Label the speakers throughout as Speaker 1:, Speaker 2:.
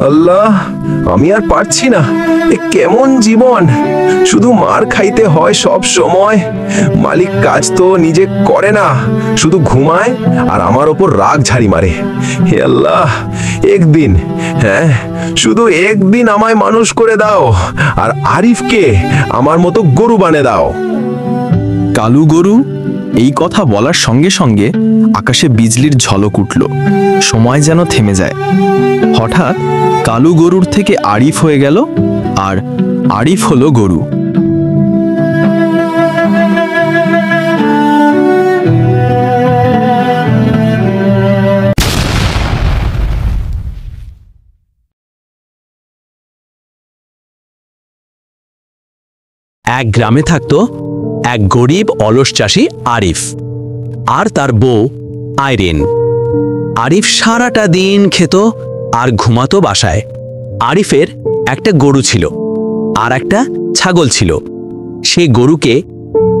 Speaker 1: আল্লাহ, আমি আর পারছি না। এ কেমন জীবন! শুধু মার খাইতে হয় সব সময়। মালিক কাজ তো নিজে করে না, শুধু ঘুমায় আর আমার ওপর রাগ ঝাড়ি মারে। হে আল্লাহ, একদিন, হ্যাঁ, শুধু একদিন আমায় মানুষ করে দাও আর আরিফকে আমার মতো গরু বানিয়ে দাও।
Speaker 2: কালু গরু এই কথা বলার সঙ্গে সঙ্গে আকাশে বিজলির ঝলক উঠল, সময় যেন থেমে যায়। হঠাৎ কালু গরুর থেকে আরিফ হয়ে গেল, আর আরিফ হলো গরু।
Speaker 3: এক গ্রামে থাকতো এক গরিব অলস চাষি আরিফ আর তার বউ আইরিন। আরিফ সারাটা দিন খেত আর ঘুমাতো বাসায়। আরিফের একটা গরু ছিল আর একটা ছাগল ছিল। সে গরুকে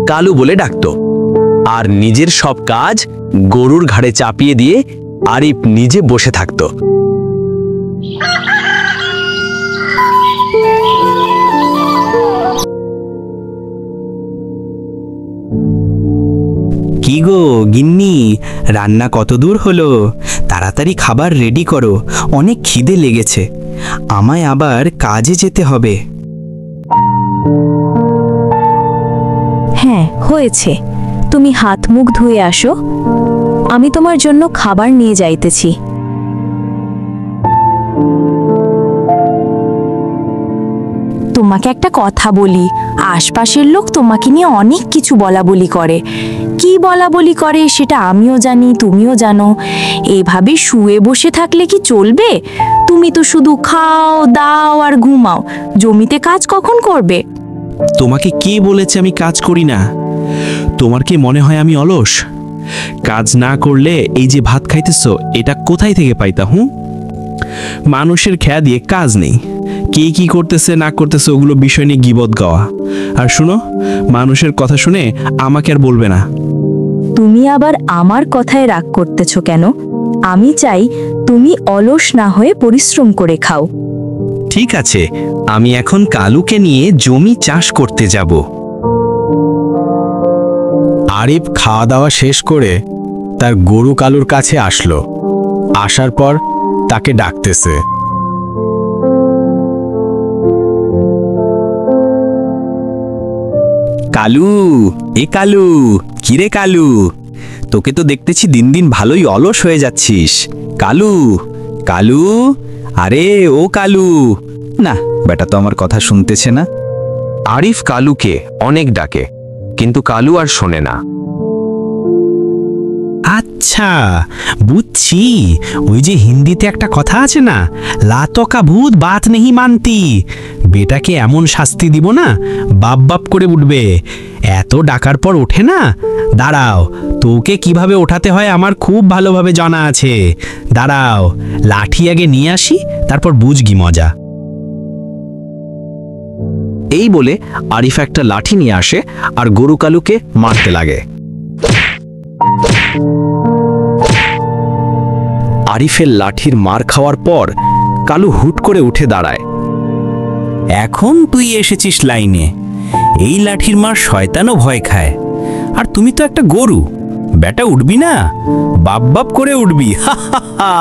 Speaker 3: কালু বলে ডাকতো, আর নিজের সব কাজ গরুর ঘাড়ে চাপিয়ে দিয়ে আরিফ নিজে বসে থাকতো।
Speaker 4: কি গো গিন্নি, রান্না কত দূর হলো? তাড়াতাড়ি খাবার রেডি করো, অনেক খিদে লেগেছে। আমায় আবার কাজে যেতে হবে।
Speaker 5: হ্যাঁ, হয়েছে। তুমি হাত মুখ ধুয়ে আসো, আমি তোমার জন্য খাবার নিয়ে যাইতেছি। তোমাকে একটা কথা বলি, আশপাশের লোক তোমাকে নিয়ে অনেক কিছু বলা বলি করে। কি বলা বলি করে সেটা আমিও জানি, তুমিও জানো। এভাবে শুয়ে বসে থাকলে কি চলবে? তুমি তো শুধু খাও দাও আর ঘুমাও, জমিতে কাজ কখন করবে?
Speaker 4: তোমাকে কে বলেছে আমি কাজ করি না? তোমার কি মনে হয় আমি অলস? কাজ না করলে এই যে ভাত খাইতেছো, এটা কোথায় থেকে পাইতা? মানুষের খেয়া দিয়ে কাজ নেই। কে কি করতেছে না করতেছে ওগুলো বিষয় নিয়ে গীবত গাওয়া। আর শুনো, মানুষের কথা শুনে আমাকে আর বলবে না।
Speaker 5: তুমি আবার আমার কথায় রাগ করতেছো কেন? আমি চাই তুমি অলস না হয়ে পরিশ্রম করে খাও।
Speaker 4: ঠিক আছে, আমি এখন কালুকে নিয়ে জমি চাষ করতে যাব।
Speaker 2: আরিফ খাওয়া দাওয়া শেষ করে তার গরু কালুর কাছে আসলো। আসার পর তাকে ডাকতেছে।
Speaker 4: কালু, এ কালু, কিরে কালু, তোকে তো দেখতেছি দিন দিন ভালোই অলস হয়ে যাচ্ছিস। কালু, কালু, আরে ও কালু। না, বেটা তো আমার কথা শুনতেছে না।
Speaker 1: আরিফ কালুকে অনেক ডাকে, কিন্তু কালু আর শোনে না।
Speaker 4: আচ্ছা, বুঝছি। ওই যে হিন্দিতে একটা কথা আছে না, লাতো কা ভূত বাত নেহি মানতি। বেটাকে এমন শাস্তি দিব না, বাপ বাপ করে উঠবে। এত ডাকার পর ওঠে না। দাঁড়াও, তোকে কিভাবে ওঠাতে হয় আমার খুব ভালোভাবে জানা আছে। দাঁড়াও, লাঠি আগে নিয়ে আসি, তারপর বুঝগি মজা।
Speaker 3: এই বলে আরিফ একটা লাঠি নিয়ে আসে আর গরু কালুকে মারতে লাগে। আরিফের লাঠির মার খাওয়ার পর কালু হুট করে উঠে দাঁড়ায়।
Speaker 4: এখন তুই এসেছিস লাইনে। এই লাঠির মার শয়তানও ভয় খায়, আর তুমি তো একটা গরু। বেটা উঠবি না, বাপ বাপ করে উঠবি। হা হা হা।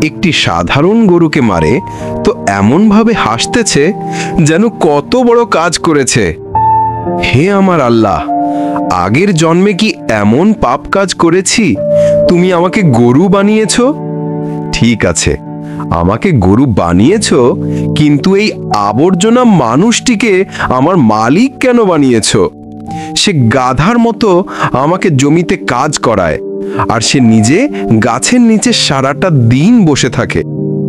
Speaker 1: একটি সাধারণ গরুকে মারে তো এমন ভাবে হাসতেছে যেন কত বড় কাজ করেছে। হে আমার আল্লাহ, আগের জন্মে কি এমন পাপ কাজ করেছি তুমি আমাকে গরু বানিয়েছ? ঠিক আছে, আমাকে গরু বানিয়েছ, কিন্তু এই আবর্জনা মানুষটিকে আমার মালিক কেন বানিয়েছ? সে গাধার মতো আমাকে জমিতে কাজ করায়, আর সে নিজে গাছের নিচে সারাটা দিন বসে থাকে।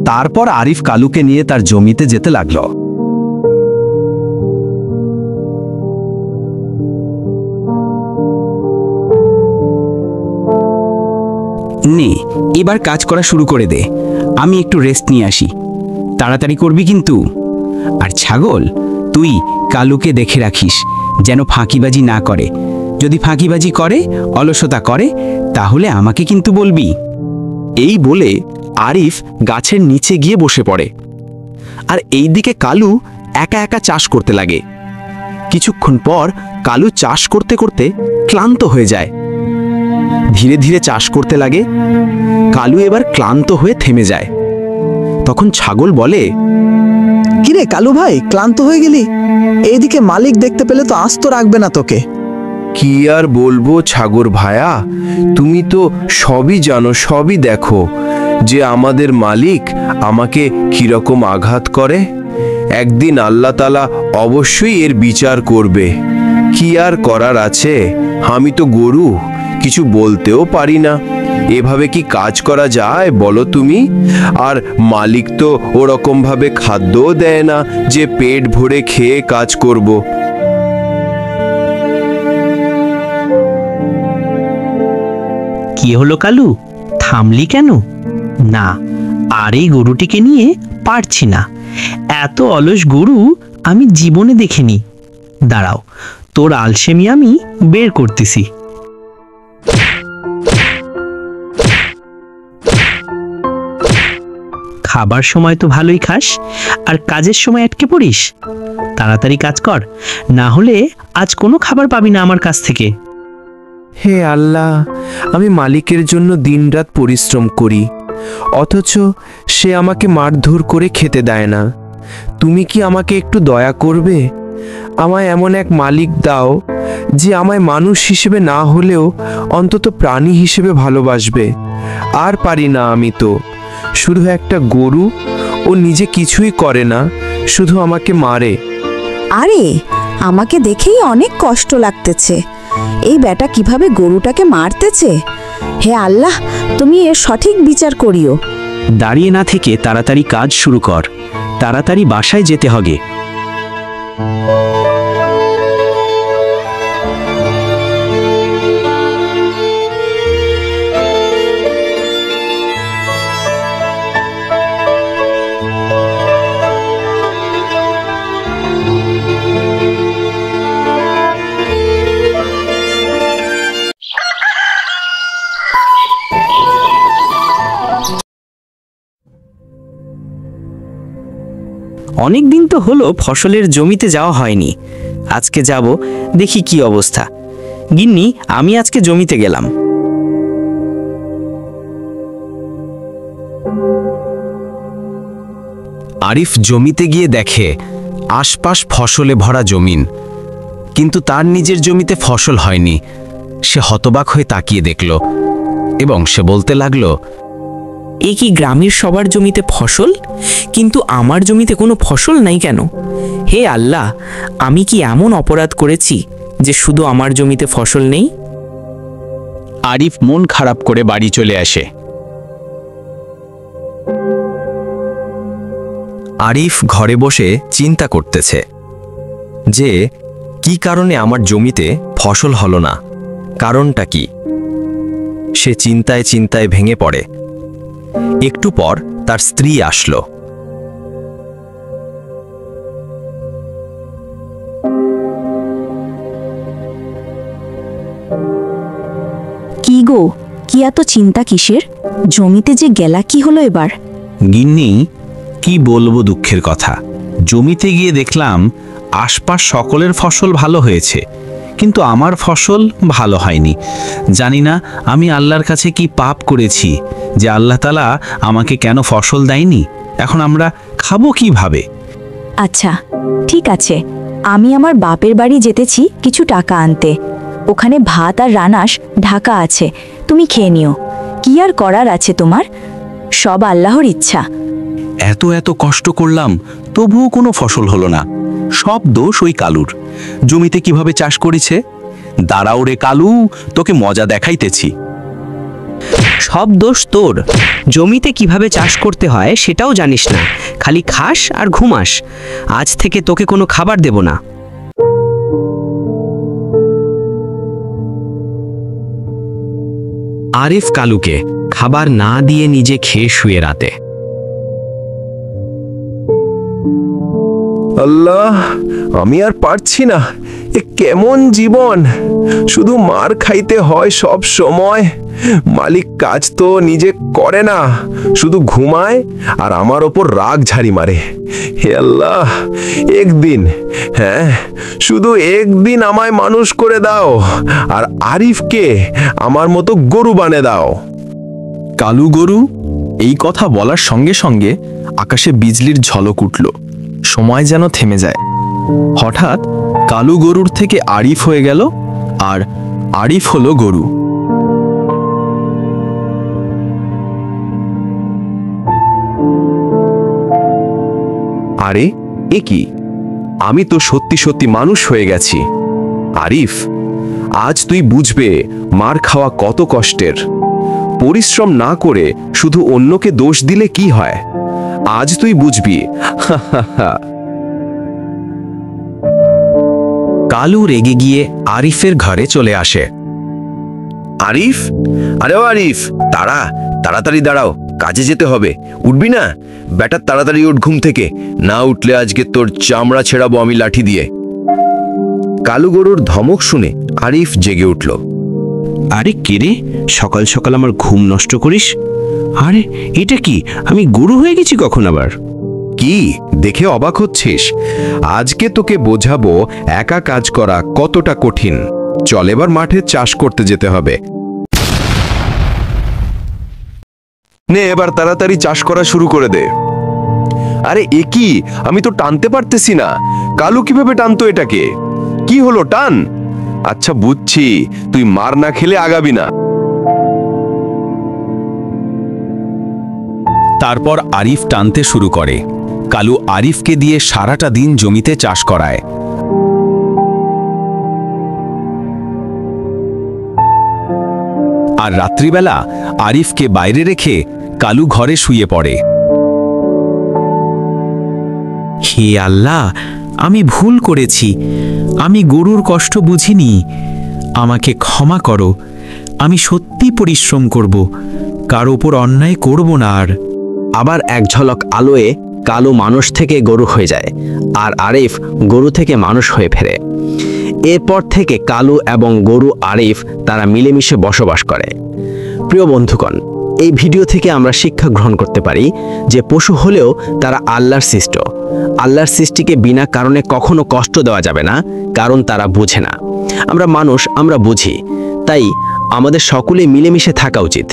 Speaker 3: তারপর আরিফ কালুকে নিয়ে তার জমিতে যেতে লাগলো।
Speaker 4: নে, এবার কাজ করা শুরু করে দে। আমি একটু রেস্ট নিয়ে আসি। তাড়াতাড়ি করবি কিন্তু। আর ছাগল, তুই কালুকে দেখে রাখিস যেন ফাঁকিবাজি না করে। যদি ফাঁকিবাজি করে, অলসতা করে, তাহলে আমাকে কিন্তু বলবি।
Speaker 3: এই বলে
Speaker 2: আরিফ গাছের নিচে গিয়ে বসে পড়ে। আর এইদিকে কালু একা একা চাষ করতে লাগে। কিছুক্ষণ পর কালু চাষ করতে করতে ক্লান্ত হয়ে যায়। ধীরে ধীরে চাষ করতে লাগে। কালু এবার ক্লান্ত হয়ে থেমে যায়। তখন ছাগল বলে,
Speaker 6: কিরে কালু ভাই, ক্লান্ত হয়ে গেলি? এইদিকে মালিক দেখতে পেলে তো আস্ত রাখবে না তোকে।
Speaker 1: কি আর বলবো ছাগর ভায়া, তুমি তো সবই জানো, সবই দেখো যে আমাদের মালিক আমাকে কিরকম আঘাত করে। একদিন আল্লাহ তাআলা অবশ্যই এর বিচার করবে। কি আর করার আছে, আমি তো গরু, কিছু বলতেও পারি না। এভাবে কি কাজ করা যায় বলো তুমি? আর মালিক তো ওরকম ভাবে খাদ্যও দেয় না যে পেট ভরে খেয়ে কাজ করব।
Speaker 4: কি হলো কালু, থামলি কেন? না, আর এই গরুটিকে নিয়ে পারছি না। এত অলস গরু আমি জীবনে দেখিনি। দাঁড়াও, তোর আলসেমি আমি বের করতেছি। খাবার সময় তো ভালোই খাস, আর কাজের সময় আটকে পড়িস। তাড়াতাড়ি কাজ কর, না হলে আজ কোনো খাবার পাবি না আমার কাছ থেকে।
Speaker 1: হে আল্লাহ, আমি মালিকের জন্য দিনরাত পরিশ্রম করি, অথচ সে আমাকে মারধর করে খেতে দেয় না। তুমি কি আমাকে একটু দয়া করবে? আমায় এমন এক মালিক দাও যে আমায় মানুষ হিসেবে না হলেও অন্তত প্রাণী হিসেবে ভালোবাসবে। আর পারি না আমি তো, শুধু একটা গরু, ও নিজে কিছুই করে না, শুধু আমাকে মারে।
Speaker 7: আরে, আমাকে দেখেই অনেক কষ্ট লাগতেছে। এই বেটা কিভাবে গরুটাকে মারতেছে। হে আল্লাহ, তুমি এর সঠিক বিচার করিও।
Speaker 4: দাঁড়িয়ে না থেকে তাড়াতাড়ি কাজ শুরু কর, তাড়াতাড়ি বাসায় যেতে হবে। অনেক দিন তো হলো ফসলের জমিতে যাওয়া হয়নি। আজকে যাব, দেখি কি অবস্থা। গিন্নি, আমি আজকে জমিতে গেলাম।
Speaker 2: আরিফ জমিতে গিয়ে দেখে আশপাশ ফসলে ভরা জমিন, কিন্তু তার নিজের জমিতে ফসল হয়নি। সে হতবাক হয়ে তাকিয়ে দেখল এবং সে বলতে লাগলো,
Speaker 8: এ কি গ্রামের সবার জমিতে ফসল, কিন্তু আমার জমিতে কোনো ফসল নাই কেন? হে আল্লাহ, আমি কি এমন অপরাধ করেছি যে শুধু আমার জমিতে ফসল নেই?
Speaker 2: আরিফ মন খারাপ করে বাড়ি চলে আসে। আরিফ ঘরে বসে চিন্তা করতেছে যে কি কারণে আমার জমিতে ফসল হলো না, কারণটা কি। সে চিন্তায় চিন্তায় ভেঙে পড়ে। একটু পর তার স্ত্রী আসলো।
Speaker 5: কি গো, কি এত চিন্তা কিসের? জমিতে যে গেলা, কি হলো এবার?
Speaker 4: গিন্নি, কি বলবো দুঃখের কথা। জমিতে গিয়ে দেখলাম আশপাশ সকলের ফসল ভালো হয়েছে, কিন্তু আমার ফসল ভালো হয়নি। জানি না আমি আল্লাহর কাছে কি পাপ করেছি যে আল্লাহ তাআলা আমাকে কেন ফসল দেয়নি। এখন আমরা খাবো কিভাবে?
Speaker 5: আচ্ছা, ঠিক আছে, আমি আমার বাপের বাড়ি যেতেছি কিছু টাকা আনতে। ওখানে ভাত আর রানাস ঢাকা আছে, তুমি খেয়ে নিও। কি আর করার আছে তোমার, সব আল্লাহর ইচ্ছা।
Speaker 4: এত এত কষ্ট করলাম, তবুও কোনো ফসল হলো না। সব দোষ ওই কালুর। জমিতে কিভাবে চাষ করেছে। দাঁড়াও রে কালু, তোকে মজা দেখাইতেছি।
Speaker 8: সব দোষ তোর। জমিতে কিভাবে চাষ করতে হয় সেটাও জানিস না, খালি খাস আর ঘুমাস। আজ থেকে তোকে কোনো খাবার দেব না।
Speaker 2: আরিফ কালুকে খাবার না দিয়ে নিজে খেয়ে শুয়ে রাতে।
Speaker 1: আল্লাহ, আমি আর পারছি না। এ কেমন জীবন, শুধু মার খাইতে হয় সব সময়। মালিক কাজ তো নিজে করে না, শুধু ঘুমায় আর আমার ওপর রাগ ঝাড়ি মারে। হে আল্লাহ, একদিন, হ্যাঁ শুধু একদিন আমায় মানুষ করে দাও আর আরিফকে আমার মতো গরু বানিয়ে দাও।
Speaker 2: কালু গরু এই কথা বলার সঙ্গে সঙ্গে আকাশে বিজলির ঝলক উঠল। সময় যেন থেমে যায়। হঠাৎ কালু গরুর থেকে আরিফ হয়ে গেল, আর আরিফ হলো গরু।
Speaker 1: আরে এ কি, আমি তো সত্যি সত্যি মানুষ হয়ে গেছি। আরিফ, আজ তুই বুঝবে মার খাওয়া কত কষ্টের। পরিশ্রম না করে শুধু অন্যকে দোষ দিলে কি হয়, আজ তুই বুঝবি।
Speaker 3: কালু রেগে গিয়ে আরিফের ঘরে চলে আসে।
Speaker 1: আরিফ, আরে ও আরিফ, তাড়াতাড়ি দাঁড়াও, কাজে যেতে হবে। উঠবি না? বেটা তাড়াতাড়ি উঠ ঘুম থেকে, না উঠলে আজকে তোর চামড়া ছেড়াবো আমি লাঠি দিয়ে। কালু গরুর ধমক শুনে আরিফ জেগে উঠল।
Speaker 4: আরে কে রে, সকাল সকাল আমার ঘুম নষ্ট করিস? আরে এটা কি, আমি গরু হয়ে গেছি কখন আবার?
Speaker 1: কি দেখে অবাক হচ্ছিস? আজকে তোকে বোঝাবো একা কাজ করা কতটা কঠিন। চল এবার মাঠে চাষ করতে যেতে হবে। নে এবার তাড়াতাড়ি চাষ করা শুরু করে দে। আরে এ কি, আমি তো টানতে পারতেছি না। কালু কিভাবে টানতো এটাকে? কি হলো, টান। আচ্ছা বুঝছি, তুই মার না খেলে আগাবি না।
Speaker 3: তারপর আরিফ টানতে শুরু করে। কালু আরিফকে দিয়ে সারাটা দিন জমিতে চাষ করায়। আর রাত্রিবেলা আরিফকে বাইরে রেখে কালু ঘরে শুয়ে পড়ে।
Speaker 4: হে আল্লাহ, আমি ভুল করেছি, আমি গরুর কষ্ট বুঝিনি, আমাকে ক্ষমা করো। আমি সত্যি পরিশ্রম করব, কার ওপর অন্যায় করব না আর।
Speaker 3: আবার এক ঝলক আলোয় কালু মানুষ থেকে গরু হয়ে যায়, আর আরিফ গরু থেকে মানুষ হয়ে ফেরে। এরপর থেকে কালু এবং গরু আরিফ তারা মিলেমিশে বসবাস করে। প্রিয় বন্ধুগণ, এই ভিডিও থেকে আমরা শিক্ষা গ্রহণ করতে পারি যে পশু হলেও তারা আল্লাহর সৃষ্ট। আল্লাহর সৃষ্টিকে বিনা কারণে কখনো কষ্ট দেওয়া যাবে না, কারণ তারা বোঝে না। আমরা মানুষ, আমরা বুঝি, তাই আমাদের সকলে মিলেমিশে থাকা উচিত।